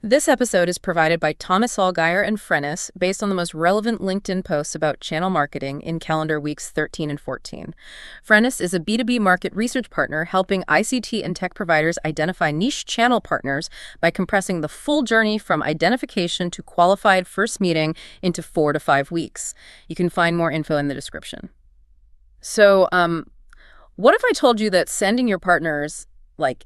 This episode is provided by Thomas Allgeier and Frennis, based on the most relevant LinkedIn posts about channel marketing in calendar weeks 13 and 14. Frennis is a B2B market research partner helping ICT and tech providers identify niche channel partners by compressing the full journey from identification to qualified first meeting into 4 to 5 weeks. You can find more info in the description. So, what if I told you that sending your partners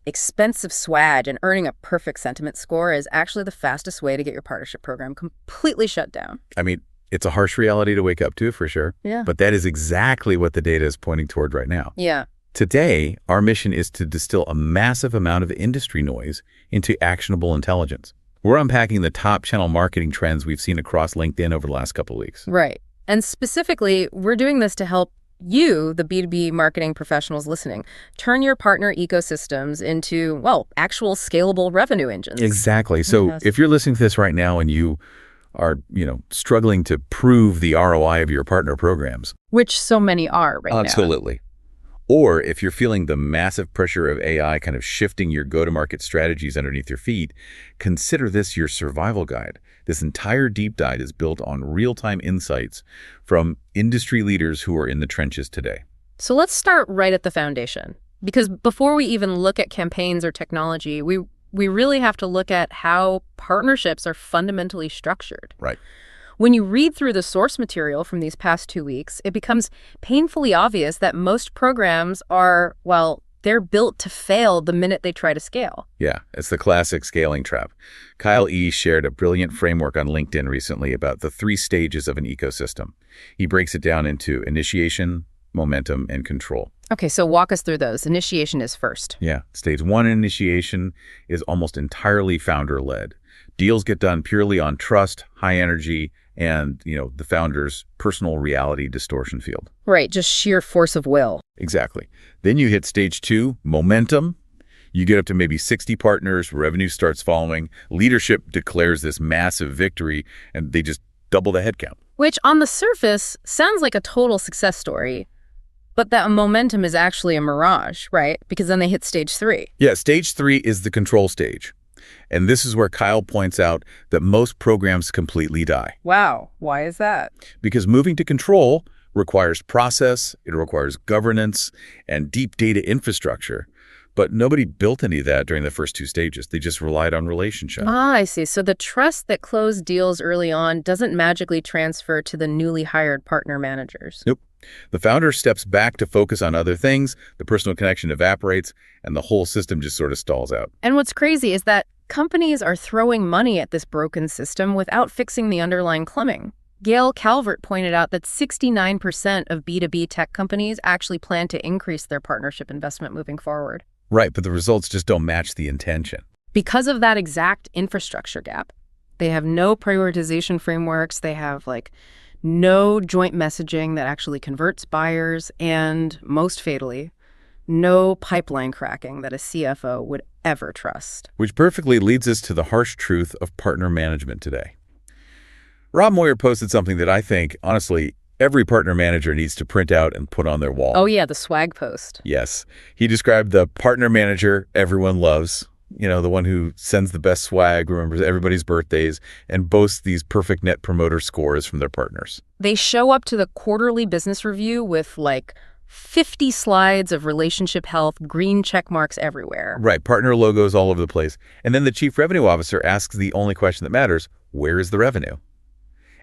expensive swag and earning a perfect sentiment score is actually the fastest way to get your partnership program completely shut down? I mean, it's a harsh reality to wake up to, for sure. Yeah. But that is exactly what the data is pointing toward right now. Yeah. Today, our mission is to distill a massive amount of industry noise into actionable intelligence. We're unpacking the top channel marketing trends we've seen across LinkedIn over the last couple of weeks. Right. And specifically, we're doing this to help you, the B2B marketing professionals listening, turn your partner ecosystems into, actual scalable revenue engines. Exactly. So Yes. if you're listening to this right now and you are, struggling to prove the ROI of your partner programs. Which so many are right now. Absolutely. Or if you're feeling the massive pressure of AI kind of shifting your go-to-market strategies underneath your feet, consider this your survival guide. This entire deep dive is built on real-time insights from industry leaders who are in the trenches today. So let's start right at the foundation. Because before we even look at campaigns or technology, we really have to look at how partnerships are fundamentally structured. Right. When you read through the source material from these past 2 weeks, it becomes painfully obvious that most programs are, they're built to fail the minute they try to scale. Yeah, it's the classic scaling trap. Kyle E. shared a brilliant framework on LinkedIn recently about the 3 stages of an ecosystem. He breaks it down into initiation, momentum, and control. Okay, so walk us through those. Initiation is first. Yeah, stage 1 initiation is almost entirely founder-led. Deals get done purely on trust, high energy, and, the founder's personal reality distortion field. Right, just sheer force of will. Exactly. Then you hit stage 2, momentum. You get up to maybe 60 partners, revenue starts following, leadership declares this massive victory, and they just double the headcount. Which, on the surface, sounds like a total success story. But that momentum is actually a mirage, right? Because then they hit stage 3. Yeah, stage 3 is the control stage. And this is where Kyle points out that most programs completely die. Wow, why is that? Because moving to control requires process, it requires governance, and deep data infrastructure. But nobody built any of that during the first 2 stages. They just relied on relationship. Ah, I see. So the trust that closed deals early on doesn't magically transfer to the newly hired partner managers. Nope. The founder steps back to focus on other things, the personal connection evaporates, and the whole system just sort of stalls out. And what's crazy is that companies are throwing money at this broken system without fixing the underlying plumbing. Gail Calvert pointed out that 69% of B2B tech companies actually plan to increase their partnership investment moving forward. Right, but the results just don't match the intention. Because of that exact infrastructure gap. They have no prioritization frameworks, they have no joint messaging that actually converts buyers, and most fatally, no pipeline cracking that a CFO would ever trust. Which perfectly leads us to the harsh truth of partner management today. Rob Moyer posted something that I think, honestly, every partner manager needs to print out and put on their wall. Oh yeah, the swag post. Yes. He described the partner manager everyone loves, the one who sends the best swag, remembers everybody's birthdays, and boasts these perfect net promoter scores from their partners. They show up to the quarterly business review with 50 slides of relationship health, green check marks everywhere. Right, partner logos all over the place. And then the chief revenue officer asks the only question that matters, where is the revenue?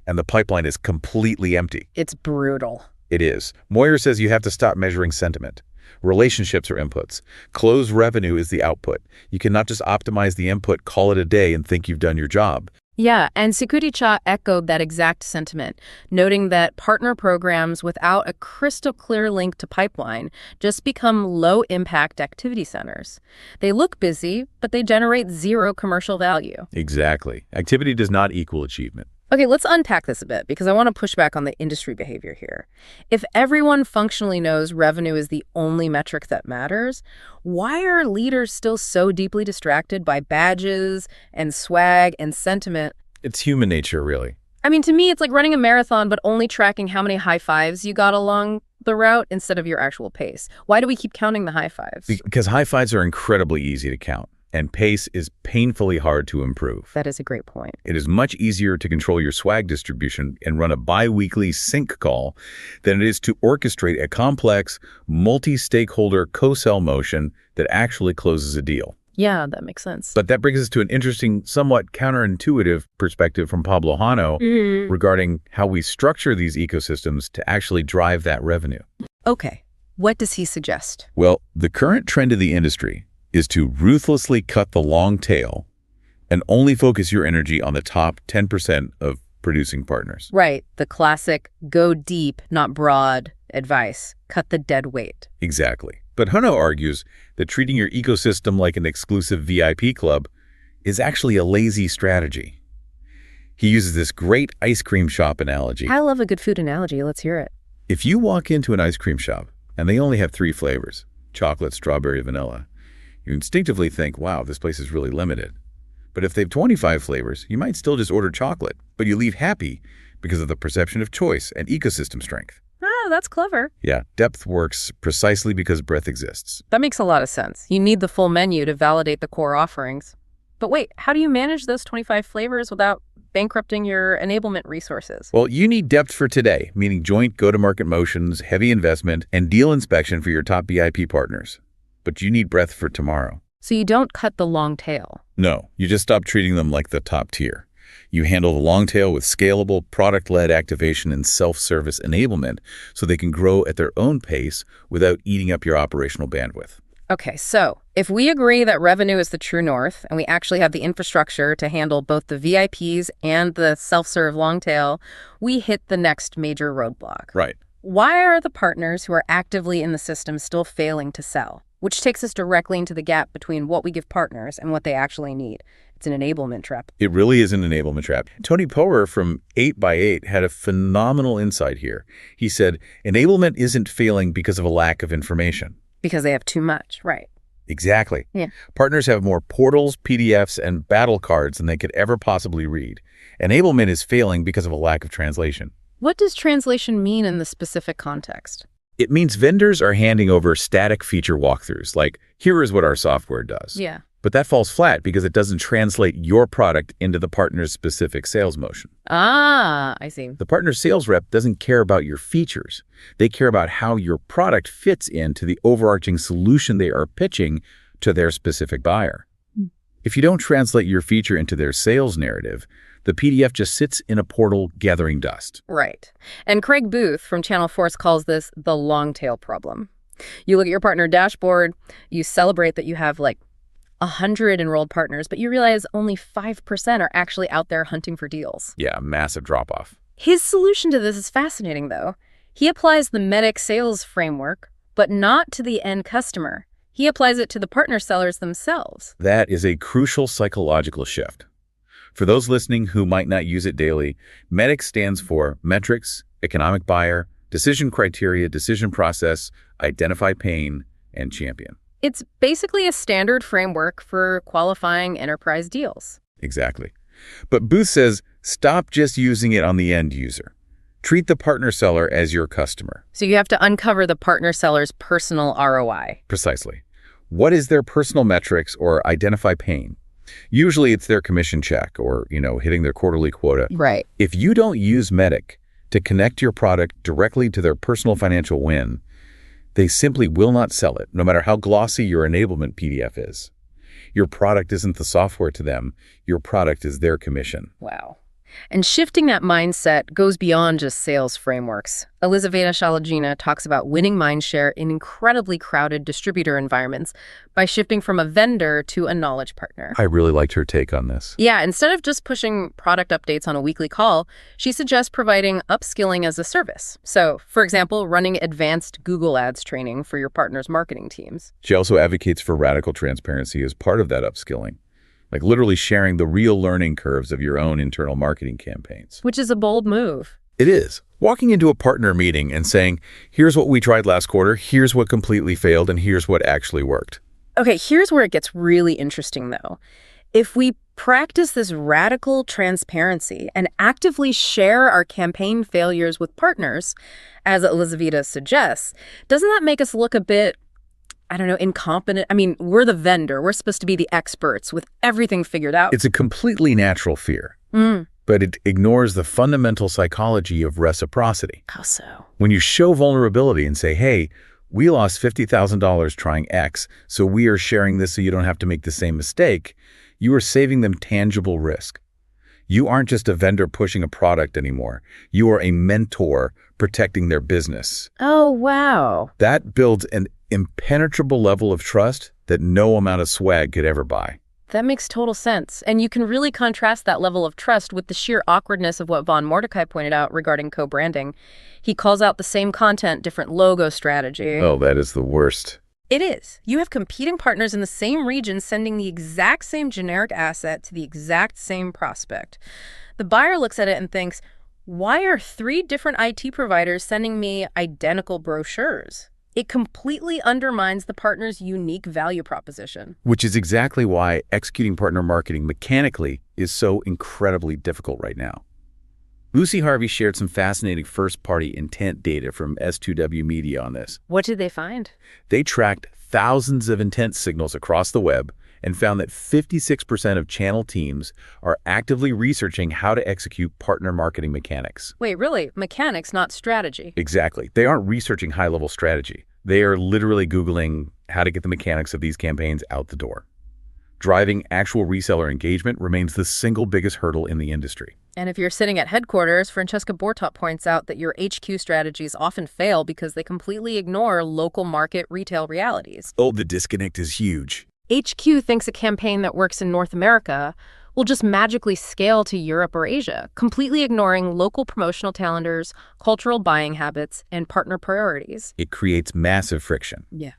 And the pipeline is completely empty. It's brutal. It is. Moyer says you have to stop measuring sentiment. Relationships are inputs. Closed revenue is the output. You cannot just optimize the input, call it a day, and think you've done your job. Yeah, and Sikuri Cha echoed that exact sentiment, noting that partner programs without a crystal clear link to pipeline just become low-impact activity centers. They look busy, but they generate zero commercial value. Exactly. Activity does not equal achievement. Okay, let's unpack this a bit because I want to push back on the industry behavior here. If everyone functionally knows revenue is the only metric that matters, why are leaders still so deeply distracted by badges and swag and sentiment? It's human nature, really. I mean, to me, it's like running a marathon but only tracking how many high fives you got along the route instead of your actual pace. Why do we keep counting the high fives? Because high fives are incredibly easy to count. And pace is painfully hard to improve. That is a great point. It is much easier to control your swag distribution and run a bi-weekly sync call than it is to orchestrate a complex, multi-stakeholder co-sell motion that actually closes a deal. Yeah, that makes sense. But that brings us to an interesting, somewhat counterintuitive perspective from Pablo Hano regarding how we structure these ecosystems to actually drive that revenue. Okay, what does he suggest? Well, the current trend of the industry is to ruthlessly cut the long tail and only focus your energy on the top 10% of producing partners. Right, the classic go deep, not broad advice. Cut the dead weight. Exactly. But Hano argues that treating your ecosystem like an exclusive VIP club is actually a lazy strategy. He uses this great ice cream shop analogy. I love a good food analogy. Let's hear it. If you walk into an ice cream shop and they only have 3 flavors, chocolate, strawberry, vanilla, you instinctively think, wow, this place is really limited. But if they have 25 flavors, you might still just order chocolate, but you leave happy because of the perception of choice and ecosystem strength. Oh, that's clever. Yeah, depth works precisely because breadth exists. That makes a lot of sense. You need the full menu to validate the core offerings. But wait, how do you manage those 25 flavors without bankrupting your enablement resources? Well, you need depth for today, meaning joint go-to-market motions, heavy investment, and deal inspection for your top VIP partners. But you need breadth for tomorrow. So you don't cut the long tail. No, you just stop treating them like the top tier. You handle the long tail with scalable, product-led activation and self-service enablement so they can grow at their own pace without eating up your operational bandwidth. Okay, so if we agree that revenue is the true north and we actually have the infrastructure to handle both the VIPs and the self-serve long tail, we hit the next major roadblock. Right. Why are the partners who are actively in the system still failing to sell? Which takes us directly into the gap between what we give partners and what they actually need. It's an enablement trap. It really is an enablement trap. Tony Power from 8x8 had a phenomenal insight here. He said, enablement isn't failing because of a lack of information. Because they have too much, right? Exactly. Yeah. Partners have more portals, PDFs, and battle cards than they could ever possibly read. Enablement is failing because of a lack of translation. What does translation mean in the specific context? It means vendors are handing over static feature walkthroughs, like, here is what our software does. Yeah. But that falls flat because it doesn't translate your product into the partner's specific sales motion. Ah, I see. The partner's sales rep doesn't care about your features. They care about how your product fits into the overarching solution they are pitching to their specific buyer. If you don't translate your feature into their sales narrative, the PDF just sits in a portal gathering dust. Right. And Craig Booth from Channel Force calls this the long tail problem. You look at your partner dashboard, you celebrate that you have like 100 enrolled partners, but you realize only 5% are actually out there hunting for deals. Yeah, massive drop-off. His solution to this is fascinating, though. He applies the MEDDIC sales framework, but not to the end customer. He applies it to the partner sellers themselves. That is a crucial psychological shift. For those listening who might not use it daily, MEDDIC stands for metrics, economic buyer, decision criteria, decision process, identify pain, and champion. It's basically a standard framework for qualifying enterprise deals. Exactly. But Booth says, stop just using it on the end user. Treat the partner seller as your customer. So you have to uncover the partner seller's personal ROI. Precisely. What is their personal metrics or identify pain? Usually it's their commission check or, hitting their quarterly quota. Right. If you don't use MEDDIC to connect your product directly to their personal financial win, they simply will not sell it, no matter how glossy your enablement PDF is. Your product isn't the software to them. Your product is their commission. Wow. And shifting that mindset goes beyond just sales frameworks. Elizaveta Shalagina talks about winning mindshare in incredibly crowded distributor environments by shifting from a vendor to a knowledge partner. I really liked her take on this. Yeah, instead of just pushing product updates on a weekly call, she suggests providing upskilling as a service. So, for example, running advanced Google Ads training for your partner's marketing teams. She also advocates for radical transparency as part of that upskilling. Like literally sharing the real learning curves of your own internal marketing campaigns. Which is a bold move. It is. Walking into a partner meeting and saying, here's what we tried last quarter, here's what completely failed, and here's what actually worked. Okay, here's where it gets really interesting, though. If we practice this radical transparency and actively share our campaign failures with partners, as Elizaveta suggests, doesn't that make us look a bit I don't know, incompetent. I mean, we're the vendor. We're supposed to be the experts with everything figured out. It's a completely natural fear, but it ignores the fundamental psychology of reciprocity. How so? When you show vulnerability and say, hey, we lost $50,000 trying X, so we are sharing this so you don't have to make the same mistake, you are saving them tangible risk. You aren't just a vendor pushing a product anymore. You are a mentor protecting their business. Oh, wow. That builds an impenetrable level of trust that no amount of swag could ever buy. That makes total sense. And you can really contrast that level of trust with the sheer awkwardness of what Von Mordecai pointed out regarding co-branding. He calls out the same content, different logo strategy. Oh, that is the worst. It is. You have competing partners in the same region sending the exact same generic asset to the exact same prospect. The buyer looks at it and thinks, why are 3 different IT providers sending me identical brochures? It completely undermines the partner's unique value proposition. Which is exactly why executing partner marketing mechanically is so incredibly difficult right now. Lucy Harvey shared some fascinating first-party intent data from S2W Media on this. What did they find? They tracked thousands of intent signals across the web and found that 56% of channel teams are actively researching how to execute partner marketing mechanics. Wait, really? Mechanics, not strategy? Exactly. They aren't researching high-level strategy. They are literally Googling how to get the mechanics of these campaigns out the door. Driving actual reseller engagement remains the single biggest hurdle in the industry. And if you're sitting at headquarters, Francesca Bortop points out that your HQ strategies often fail because they completely ignore local market retail realities. Oh, the disconnect is huge. HQ thinks a campaign that works in North America will just magically scale to Europe or Asia, completely ignoring local promotional calendars, cultural buying habits, and partner priorities. It creates massive friction. Yeah.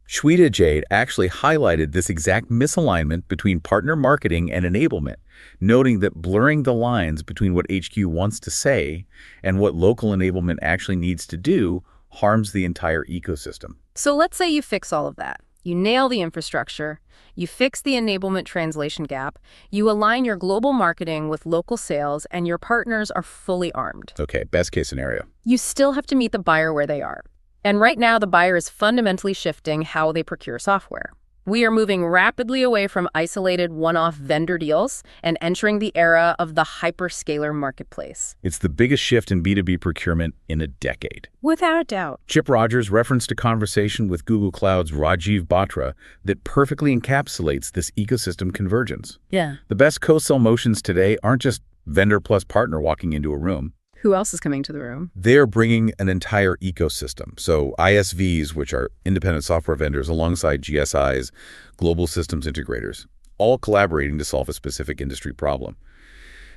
Shweta Jade actually highlighted this exact misalignment between partner marketing and enablement, noting that blurring the lines between what HQ wants to say and what local enablement actually needs to do harms the entire ecosystem. So let's say you fix all of that. You nail the infrastructure, you fix the enablement translation gap, you align your global marketing with local sales, and your partners are fully armed. Okay, best case scenario. You still have to meet the buyer where they are. And right now, the buyer is fundamentally shifting how they procure software. We are moving rapidly away from isolated one-off vendor deals and entering the era of the hyperscaler marketplace. It's the biggest shift in B2B procurement in a decade. Without a doubt. Chip Rogers referenced a conversation with Google Cloud's Rajiv Batra that perfectly encapsulates this ecosystem convergence. Yeah. The best co-sell motions today aren't just vendor plus partner walking into a room. Who else is coming to the room? They're bringing an entire ecosystem. So ISVs, which are independent software vendors, alongside GSIs, global systems integrators, all collaborating to solve a specific industry problem.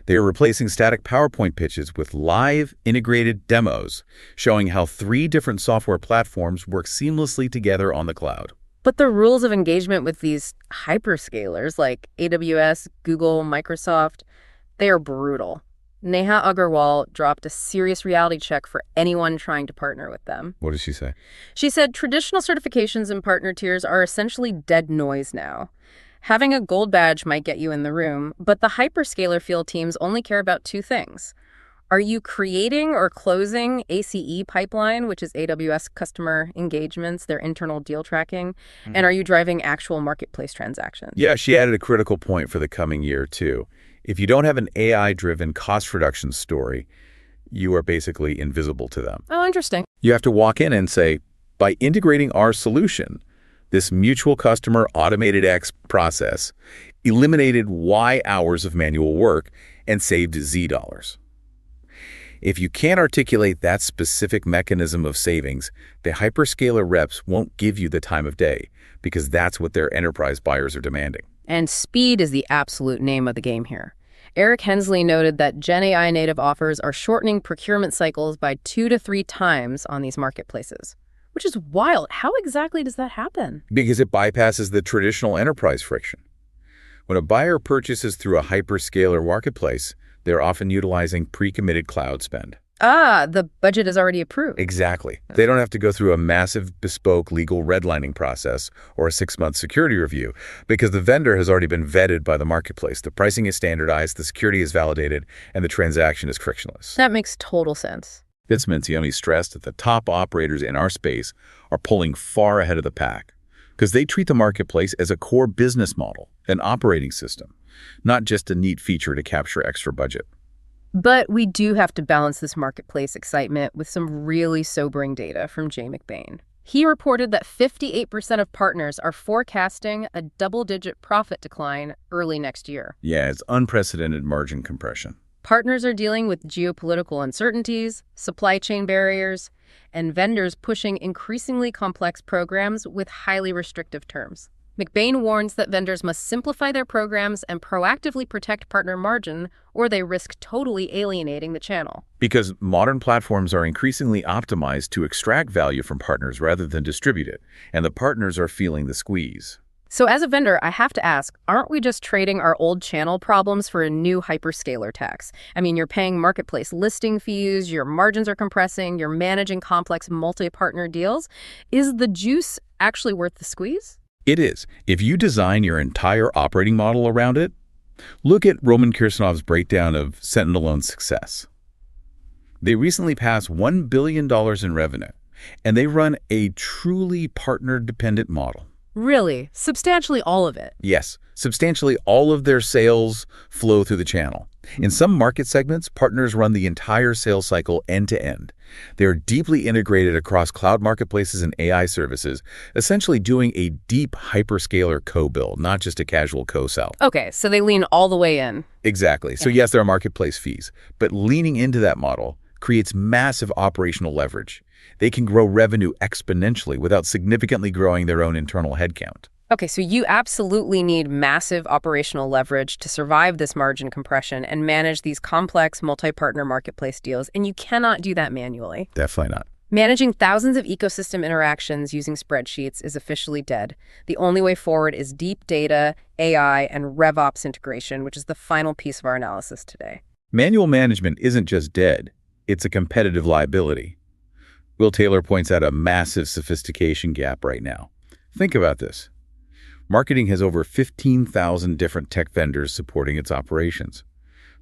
They are replacing static PowerPoint pitches with live integrated demos, showing how 3 different software platforms work seamlessly together on the cloud. But the rules of engagement with these hyperscalers like AWS, Google, Microsoft, they are brutal. Neha Agarwal dropped a serious reality check for anyone trying to partner with them. What did she say? She said traditional certifications and partner tiers are essentially dead noise now. Having a gold badge might get you in the room, but the hyperscaler field teams only care about 2 things. Are you creating or closing ACE pipeline, which is AWS customer engagements, their internal deal tracking, and are you driving actual marketplace transactions? Yeah, she added a critical point for the coming year, too. If you don't have an AI-driven cost reduction story, you are basically invisible to them. Oh, interesting. You have to walk in and say, by integrating our solution, this mutual customer automated X process eliminated Y hours of manual work and saved Z dollars. If you can't articulate that specific mechanism of savings, the hyperscaler reps won't give you the time of day because that's what their enterprise buyers are demanding. And speed is the absolute name of the game here. Eric Hensley noted that Gen AI native offers are shortening procurement cycles by 2 to 3 times on these marketplaces, which is wild. How exactly does that happen? Because it bypasses the traditional enterprise friction. When a buyer purchases through a hyperscaler marketplace, they're often utilizing pre-committed cloud spend. Ah, the budget is already approved. Exactly. They don't have to go through a massive bespoke legal redlining process or a 6-month security review because the vendor has already been vetted by the marketplace. The pricing is standardized, the security is validated, and the transaction is frictionless. That makes total sense. Vince Mencioni stressed that the top operators in our space are pulling far ahead of the pack, because they treat the marketplace as a core business model, an operating system, not just a neat feature to capture extra budget. But we do have to balance this marketplace excitement with some really sobering data from Jay McBain. He reported that 58% of partners are forecasting a double-digit profit decline early next year. Yeah, it's unprecedented margin compression. Partners are dealing with geopolitical uncertainties, supply chain barriers, and vendors pushing increasingly complex programs with highly restrictive terms. McBain warns that vendors must simplify their programs and proactively protect partner margin, or they risk totally alienating the channel. Because modern platforms are increasingly optimized to extract value from partners rather than distribute it, and the partners are feeling the squeeze. So as a vendor, I have to ask, aren't we just trading our old channel problems for a new hyperscaler tax? I mean, you're paying marketplace listing fees, your margins are compressing, you're managing complex multi-partner deals. Is the juice actually worth the squeeze? It is. If you design your entire operating model around it, look at Roman Kirsanov's breakdown of Sentinel-owned success. They recently passed $1 billion in revenue, and they run a truly partner-dependent model. Really? Substantially all of it? Yes, substantially all of their sales flow through the channel. In some market segments, partners run the entire sales cycle end-to-end. They're deeply integrated across cloud marketplaces and AI services, essentially doing a deep hyperscaler co-build, not just a casual co-sell. Okay, so they lean all the way in. Exactly. So yes, there are marketplace fees, but leaning into that model creates massive operational leverage. They can grow revenue exponentially without significantly growing their own internal headcount. Okay, so you absolutely need massive operational leverage to survive this margin compression and manage these complex multi-partner marketplace deals, and you cannot do that manually. Definitely not. Managing thousands of ecosystem interactions using spreadsheets is officially dead. The only way forward is deep data, AI, and RevOps integration, which is the final piece of our analysis today. Manual management isn't just dead, it's a competitive liability. Will Taylor points out a massive sophistication gap right now. Think about this. Marketing has over 15,000 different tech vendors supporting its operations.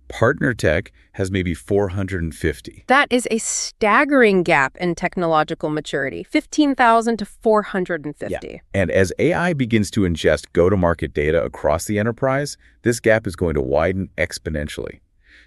Partner tech has maybe 450. That is a staggering gap in technological maturity, 15,000 to 450. Yeah. And as AI begins to ingest go-to-market data across the enterprise, this gap is going to widen exponentially.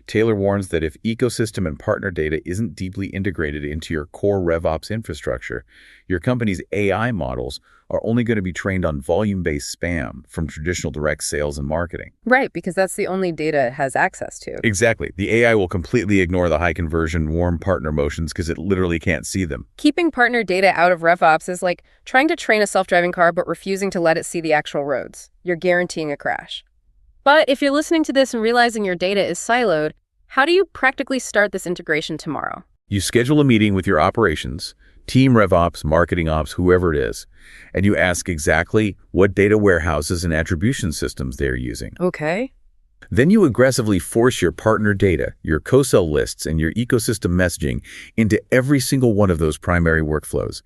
Taylor warns that if ecosystem and partner data isn't deeply integrated into your core RevOps infrastructure, your company's AI models are only going to be trained on volume-based spam from traditional direct sales and marketing. Right, because that's the only data it has access to. Exactly. The AI will completely ignore the high-conversion, warm partner motions because it literally can't see them. Keeping partner data out of RevOps is like trying to train a self-driving car but refusing to let it see the actual roads. You're guaranteeing a crash. But if you're listening to this and realizing your data is siloed, how do you practically start this integration tomorrow? You schedule a meeting with your operations, team RevOps, marketing ops, whoever it is, and you ask exactly what data warehouses and attribution systems they're using. Okay. Then you aggressively force your partner data, your co-sell lists, and your ecosystem messaging into every single one of those primary workflows.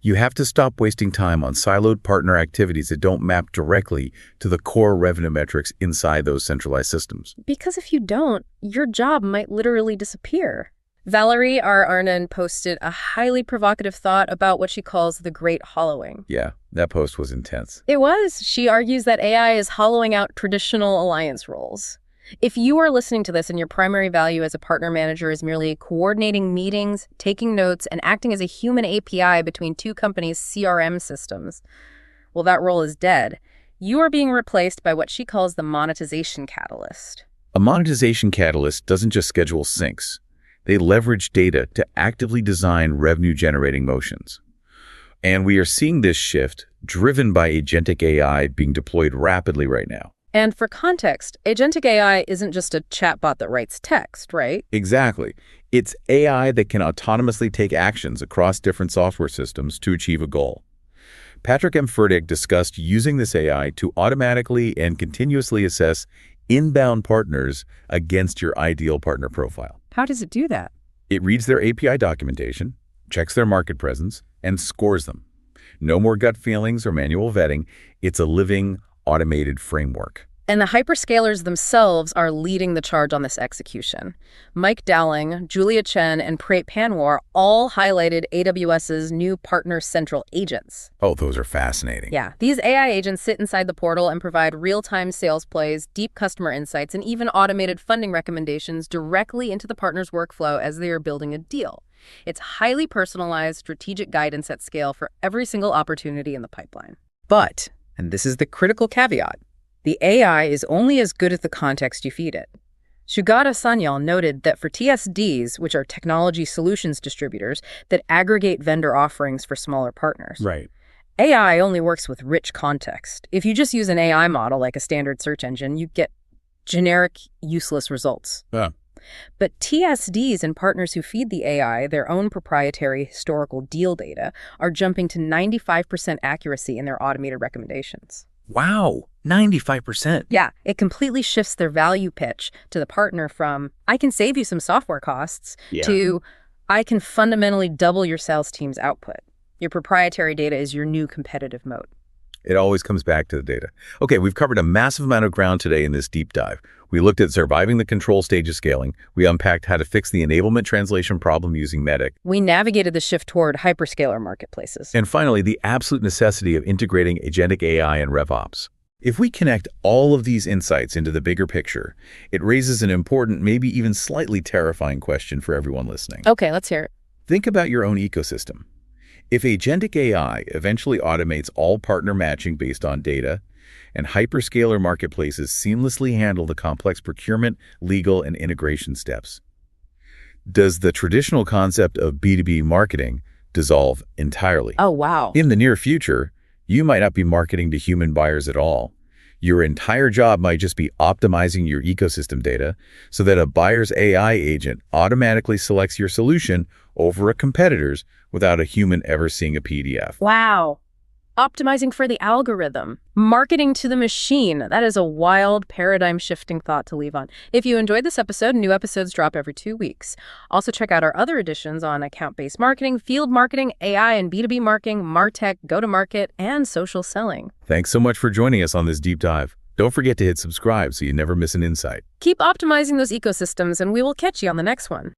You have to stop wasting time on siloed partner activities that don't map directly to the core revenue metrics inside those centralized systems. Because if you don't, your job might literally disappear. Valerie R. Arnon posted a highly provocative thought about what she calls the Great Hollowing. Yeah, that post was intense. It was. She argues that AI is hollowing out traditional alliance roles. If you are listening to this and your primary value as a partner manager is merely coordinating meetings, taking notes, and acting as a human API between two companies' CRM systems, well, that role is dead. You are being replaced by what she calls the monetization catalyst. A monetization catalyst doesn't just schedule syncs. They leverage data to actively design revenue-generating motions. And we are seeing this shift driven by agentic AI being deployed rapidly right now. And for context, agentic AI isn't just a chatbot that writes text, right? Exactly. It's AI that can autonomously take actions across different software systems to achieve a goal. Patrick M. Furtick discussed using this AI to automatically and continuously assess inbound partners against your ideal partner profile. How does it do that? It reads their API documentation, checks their market presence, and scores them. No more gut feelings or manual vetting. It's a living, automated framework. And the hyperscalers themselves are leading the charge on this execution. Mike Dowling, Julia Chen, and Preet Panwar all highlighted AWS's new partner central agents. Oh, those are fascinating. Yeah, these AI agents sit inside the portal and provide real-time sales plays, deep customer insights, and even automated funding recommendations directly into the partner's workflow as they are building a deal. It's highly personalized, strategic guidance at scale for every single opportunity in the pipeline. But, and this is the critical caveat, the AI is only as good as the context you feed it. Sugata Sanyal noted that for TSDs, which are technology solutions distributors that aggregate vendor offerings for smaller partners, Right. AI only works with rich context. If you just use an AI model like a standard search engine, you get generic, useless results. Yeah. But TSDs and partners who feed the AI their own proprietary historical deal data are jumping to 95% accuracy in their automated recommendations. Wow, 95%. Yeah, it completely shifts their value pitch to the partner from, I can save you some software costs, to, I can fundamentally double your sales team's output. Your proprietary data is your new competitive moat. It always comes back to the data. Okay, we've covered a massive amount of ground today in this deep dive. We looked at surviving the control stage of scaling. We unpacked how to fix the enablement translation problem using Medic. We navigated the shift toward hyperscaler marketplaces. And finally, the absolute necessity of integrating agentic AI and RevOps. If we connect all of these insights into the bigger picture, it raises an important, maybe even slightly terrifying question for everyone listening. Okay, let's hear it. Think about your own ecosystem. If agentic AI eventually automates all partner matching based on data, and hyperscaler marketplaces seamlessly handle the complex procurement, legal, and integration steps, does the traditional concept of B2B marketing dissolve entirely? Oh, wow. In the near future, you might not be marketing to human buyers at all. Your entire job might just be optimizing your ecosystem data so that a buyer's AI agent automatically selects your solution over a competitor's without a human ever seeing a PDF. Wow. Optimizing for the algorithm. Marketing to the machine. That is a wild, paradigm-shifting thought to leave on. If you enjoyed this episode, new episodes drop every 2 weeks. Also check out our other editions on account-based marketing, field marketing, AI and B2B marketing, MarTech, go-to-market, and social selling. Thanks so much for joining us on this deep dive. Don't forget to hit subscribe so you never miss an insight. Keep optimizing those ecosystems, and we will catch you on the next one.